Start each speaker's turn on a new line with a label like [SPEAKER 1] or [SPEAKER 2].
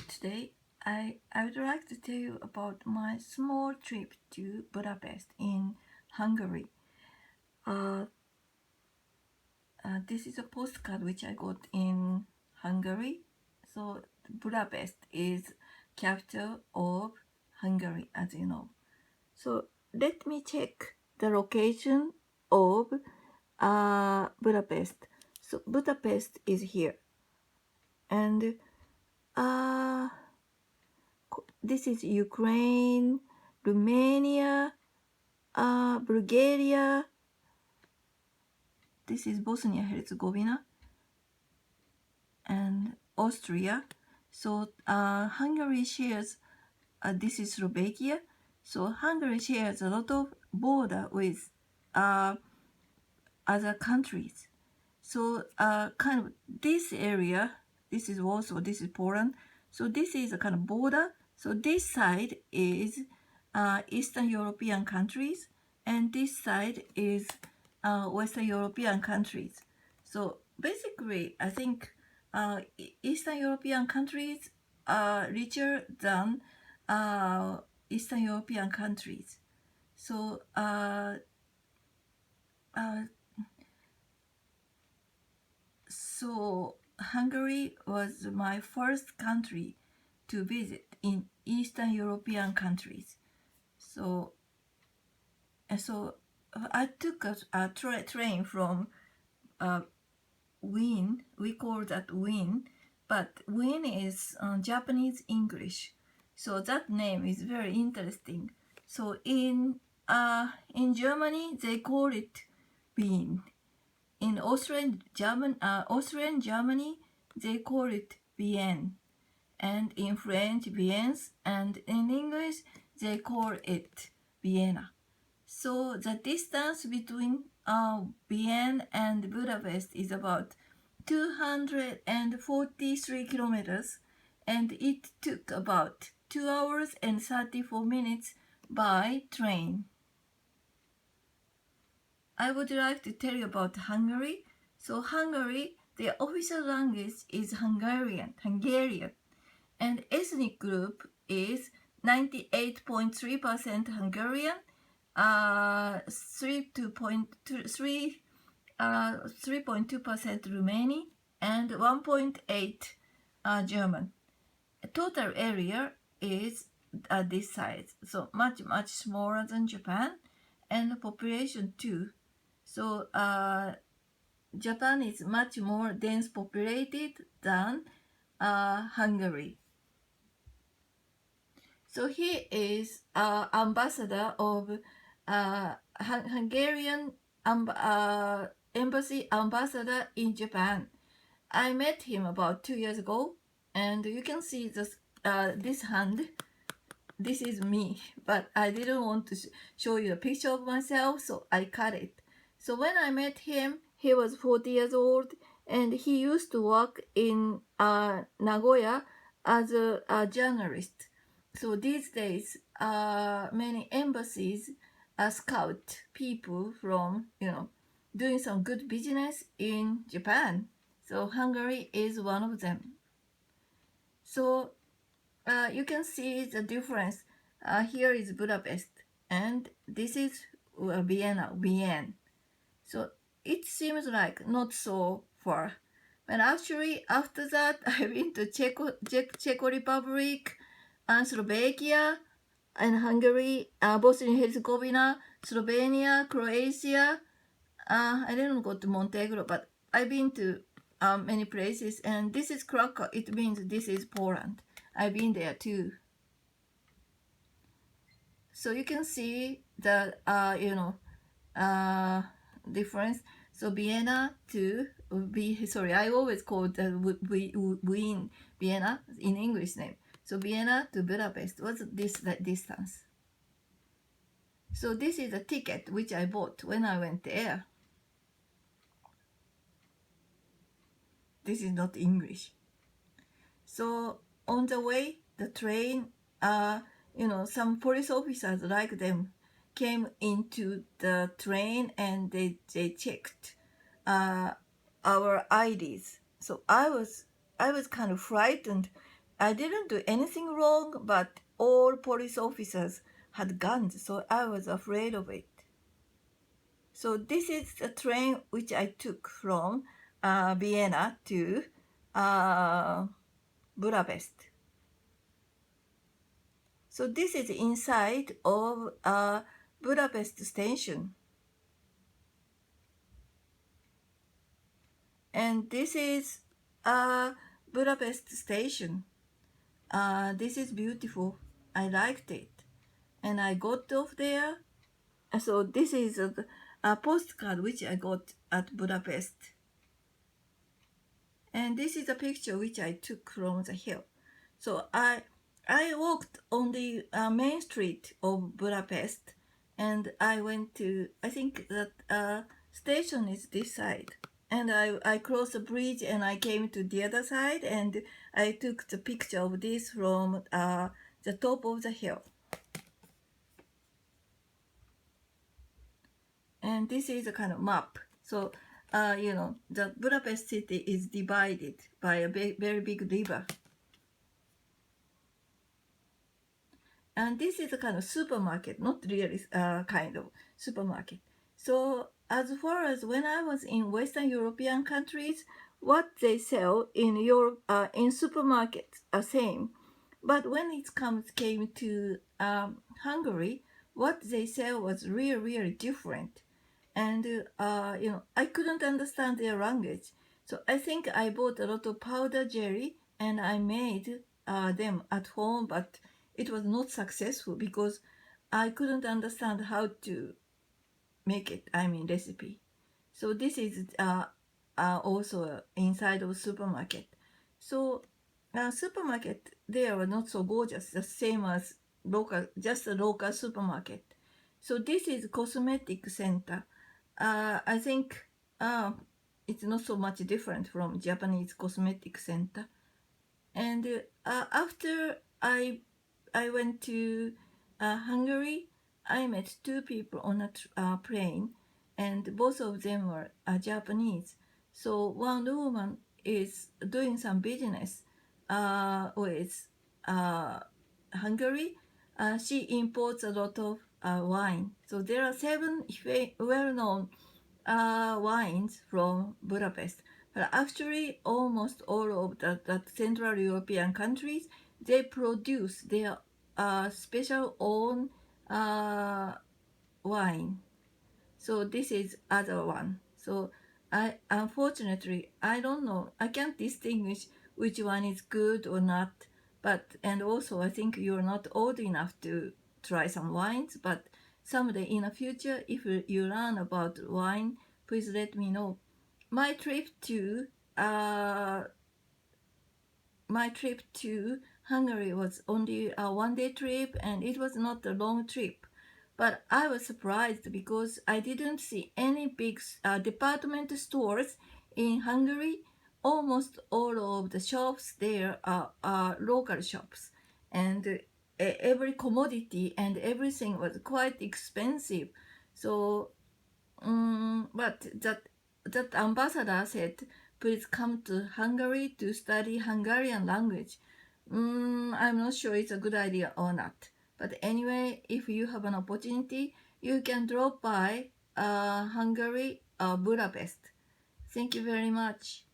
[SPEAKER 1] Today, I would like to tell you about my small trip to Budapest in Hungary. Uh, this is a postcard which I got in Hungary. So Budapest is capital of Hungary, as you know. So let me check the location of Budapest. So Budapest is here, and uh, this is Ukraine, Romania, Bulgaria. This is Bosnia Herzegovina and Austria. So Hungary shares. This is Slovakia. So Hungary shares a lot of border with other countries. So kind of this area. This is Warsaw. This is Poland. So this is a kind of border. So this side is Eastern European countries, and this side is Western European countries. So basically, I think Eastern European countries are richer than Eastern European countries. So so Hungary was my first country to visit in Eastern European countries. So I took a train from Wien. We call that Wien, but Wien is Japanese English. So that name is very interesting. So in Germany they call it Wien. In Austrian Germany they call it Vienne, and in French Vienne, and in English they call it Vienna. So the distance between Vienne and Budapest is about 243 kilometers, and it took about 2 hours and 34 minutes by train. I would like to tell you about Hungary. So Hungary, the official language is Hungarian, and ethnic group is 98.3% Hungarian, 3.2% Romanian, and 1.8 German. Total area is this size, so much smaller than Japan, and population too. So Japan is much more dense populated than Hungary. So he is ambassador of Hungarian embassy ambassador in Japan. I met him about 2 years ago, and you can see this hand. This is me, but I didn't want to show you a picture of myself, so I cut it. So when I met him, he was 40 years old, and he used to work in Nagoya as a journalist. So these days, many embassies scout people from, doing some good business in Japan. So Hungary is one of them. So you can see the difference. Here is Budapest, and this is Vienna, Vienne. So it seems like not so far. But actually, after that, I've been to Czech Republic, and Slovakia, and Hungary, Bosnia and Herzegovina, Slovenia, Croatia. I didn't go to Montenegro, but I've been to many places. And this is Krakow. It means this is Poland. I've been there too. So you can see the difference. So Vienna to I always call the Wien Vienna in English name. So Vienna to Budapest was this distance. So this is a ticket which I bought when I went there. This is not English. So on the way, the train, some police officers like them came into the train, and they checked our IDs. So I was kind of frightened I didn't do anything wrong, but all police officers had guns, so I was afraid of it. So this is the train which I took from Vienna to Budapest. So this is inside of Budapest station. And this is Budapest station. This is beautiful. I liked it. And I got off there. So this is a postcard which I got at Budapest. And this is a picture which I took from the hill. So I walked on the main street of Budapest, and I went to, I think that station is this side. And I crossed the bridge and I came to the other side, and I took the picture of this from the top of the hill. And this is a kind of map. So, the Budapest city is divided by a very big river. And this is a kind of supermarket, not really kind of supermarket. So as far as when I was in Western European countries, what they sell in Europe in supermarkets are same. But when it came to Hungary, what they sell was really different. And I couldn't understand their language. So I think I bought a lot of powder jelly and I made them at home, but it was not successful because I couldn't understand how to make it, recipe. So this is also inside of supermarket. So supermarket there were not so gorgeous, the same as just a local supermarket. So this is cosmetic center. I think it's not so much different from Japanese cosmetic center. And after I went to Hungary, I met two people on a plane, and both of them were Japanese. So one woman is doing some business with Hungary. She imports a lot of wine. So there are 7 well-known wines from Budapest. But actually, almost all of the Central European countries, they produce their special own wine. So this is other one. So unfortunately I don't know. I can't distinguish which one is good or not. And also I think you're not old enough to try some wines. But someday in the future, if you learn about wine, please let me know. My trip to Hungary was only a 1-day trip, and it was not a long trip. But I was surprised because I didn't see any big department stores in Hungary. Almost all of the shops there are local shops, and every commodity and everything was quite expensive. So, but that ambassador said, please come to Hungary to study Hungarian language. I'm not sure it's a good idea or not. But anyway, if you have an opportunity, you can drop by Hungary or Budapest. Thank you very much.